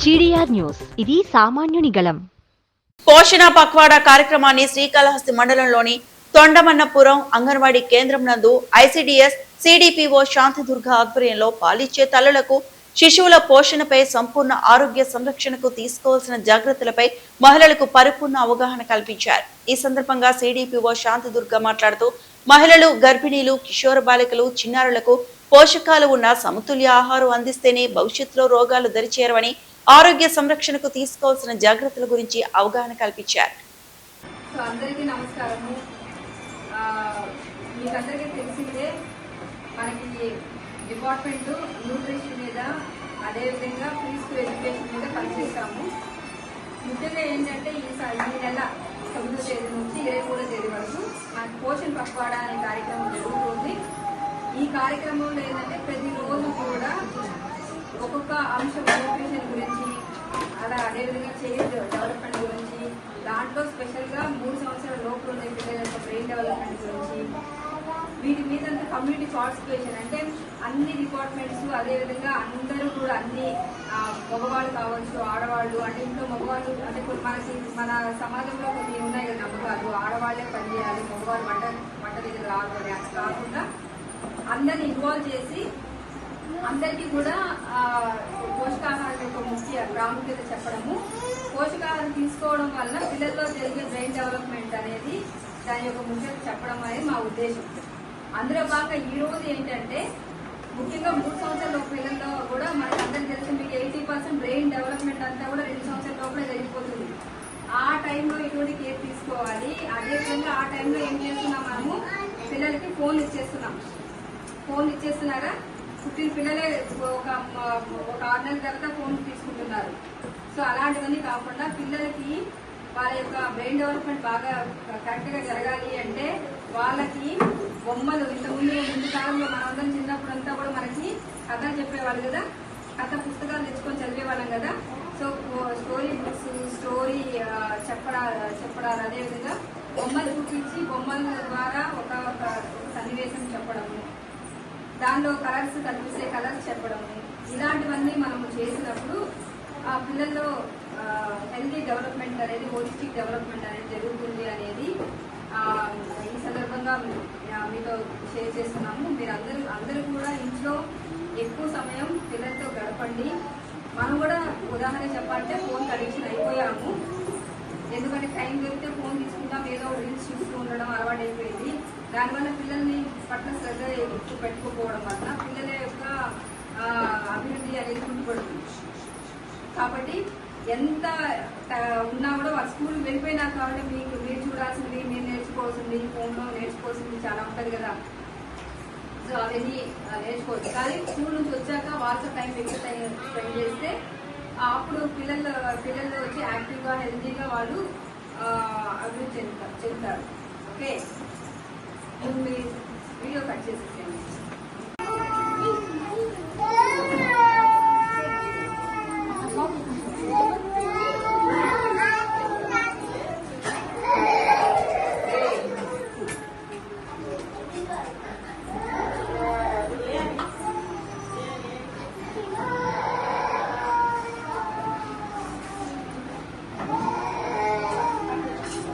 GDR news, ఇది సామాన్యుని గళం. పోషణ పక్వాడా కార్యక్రమాన్ని శ్రీకాళహస్తి మండలంలోని తొండమన్నపురం అంగన్వాడీ కేంద్రం నందు ఐసిడిఎస్ సిడిపిఓ శాంతిదుర్గ ఆధ్వర్యంలో పాలిచ్చే తల్లులకు శిశువుల పోషణపై సంపూర్ణ ఆరోగ్య సంరక్షణకు తీసుకోవాల్సిన జాగ్రత్తలపై మహిళలకు పరిపూర్ణ అవగాహన కల్పించారు. ఈ సందర్భంగా సిడిపిఓ శాంతిదుర్గ మాట్లాడుతూ మహిళలు, గర్భిణీలు, కిషోర బాలికలు, చిన్నారులకు పోషకాలు ఉన్న సమతుల్య ఆహారం అందిస్తేనే భవిష్యత్తులో రోగాలు దరిచేరవని, ఆరోగ్య సంరక్షణకు తీసుకోవాల్సిన జాగ్రత్తల గురించి అవగాహన కల్పించారు. అందరికీ నమస్కారము. మీకందరికీ తెలిసిందే, మనకి డిపార్ట్మెంట్ న్యూట్రిషన్ మీద, అదేవిధంగా ప్రీ స్కూల్ ఎడ్యుకేషన్ మీద పనిచేస్తాము. ముఖ్యంగా ఏంటంటే ఈ నెల 9వ తేదీ నుంచి 23వ తేదీ వరకు మనకి పోషణ పక్వాడా అనే కార్యక్రమం జరుగుతుంది. ఈ కార్యక్రమంలో ఏంటంటే ప్రతిరోజు కూడా ఒక్కొక్క అంశం న్యూట్రిషన్ గురించి, అలా అదేవిధంగా చైల్డ్ డెవలప్మెంట్ గురించి, దాంట్లో స్పెషల్గా 3 సంవత్సరాల లోపు ఉండే పిల్లల యొక్క బ్రెయిన్ డెవలప్మెంట్ గురించి, వీటి మీద కమ్యూనిటీ పార్టిసిపేషన్ అంటే అన్ని డిపార్ట్మెంట్స్, అదేవిధంగా అందరూ కూడా అన్ని మగవాళ్ళు కావచ్చు, ఆడవాళ్ళు, అంటే ఇంట్లో మగవాళ్ళు అంటే మనకి మన సమాజంలో కొన్ని ఉన్నాయి కదా నమ్మకాలు, ఆడవాళ్లే పనిచేయాలి, మగవాళ్ళు వంట దగ్గర రాదు అని అది కాకుండా అందరిని ఇన్వాల్వ్ చేసి అందరికీ కూడా పోషకాహారం యొక్క ముఖ్య ప్రాముఖ్యత చెప్పడము, పోషకాహారం తీసుకోవడం వల్ల పిల్లల్లో జరిగే బ్రెయిన్ డెవలప్మెంట్ అనేది దాని యొక్క ముఖ్యత చెప్పడం అనేది మా ఉద్దేశం. అందులో భాగంగా ఈ రోజు ఏంటంటే ముఖ్యంగా 3 సంవత్సరాల పిల్లల్లో కూడా మనకి అందరికీ తెలిసి మీకు 80% బ్రెయిన్ డెవలప్మెంట్ అంతా కూడా 2 సంవత్సరాల లోపలే జరిగిపోతుంది. ఆ టైంలో ఎటువంటి కేర్ తీసుకోవాలి. అదేవిధంగా ఆ టైంలో ఏం చేస్తున్నాం, మనము పిల్లలకి ఫోన్లు ఇచ్చేస్తున్నారా, పుట్టిన పిల్లలే ఒక 6 నెలల తర్వాత ఫోన్ తీసుకుంటున్నారు. సో అలాంటివన్నీ కాకుండా పిల్లలకి వాళ్ళ యొక్క బ్రెయిన్ డెవలప్మెంట్ బాగా కరెక్ట్ గా జరగాలి అంటే వాళ్ళకి బొమ్మలు, ముందు కాలంలో మనందరం చిన్నప్పుడంతా కూడా మనకి కథలు చెప్పేవాళ్ళు కదా, కథ పుస్తకాలు తెచ్చుకొని చదివేవాళ్ళం కదా. సో స్టోరీ బుక్స్, స్టోరీ చెప్పడాలు, అదేవిధంగా బొమ్మలు చూపించి బొమ్మల ద్వారా ఒక సన్నివేశం చెప్పడము, దానిలో కలర్స్ కనిపిస్తే కలర్స్ చెప్పడము, ఇలాంటివన్నీ మనము చేసినప్పుడు ఆ పిల్లల్లో హెల్తీ డెవలప్మెంట్ అనేది, హోలిస్టిక్ డెవలప్మెంట్ అనేది జరుగుతుంది అనేది ఈ సందర్భంగా మీతో షేర్ చేస్తున్నాము. మీరు అందరూ కూడా ఇంట్లో ఎక్కువ సమయం పిల్లలతో గడపండి. మనం కూడా ఉదాహరణ చెప్పాలంటే ఫోన్ అడిక్షన్ అయిపోయాము. ఎందుకంటే టైం దొరికితే ఫోన్ తీసుకుంటాం, ఏదో రీల్స్ చూస్తూ ఉండడం అలవాటు అయిపోయింది. దానివల్ల పిల్లల్ని పట్ల శ్రద్ధ ఎక్కువ పెట్టుకోకపోవడం వల్ల పిల్లల యొక్క అభివృద్ధి అనేది కుంటుపడుతుంది. కాబట్టి ఎంత ఉన్నా కూడా వాళ్ళ స్కూల్ వెళ్ళిపోయినాక కాబట్టి మీరు చూడాల్సింది, మీరు నేర్చుకోవాల్సింది, ఫోన్లో నేర్చుకోవాల్సింది చాలా ఉంటుంది కదా. సో అవన్నీ నేర్చుకోవచ్చు. కానీ స్కూల్ నుంచి వచ్చాక వాళ్ళతో టైం ఎక్కువ స్పెండ్ చేస్తే అప్పుడు పిల్లలు వచ్చి యాక్టివ్గా, హెల్తీగా వాళ్ళు అభివృద్ధి చెందుతారు. ఓకే, మీరు వీడియో కట్ చేసేసేయండి.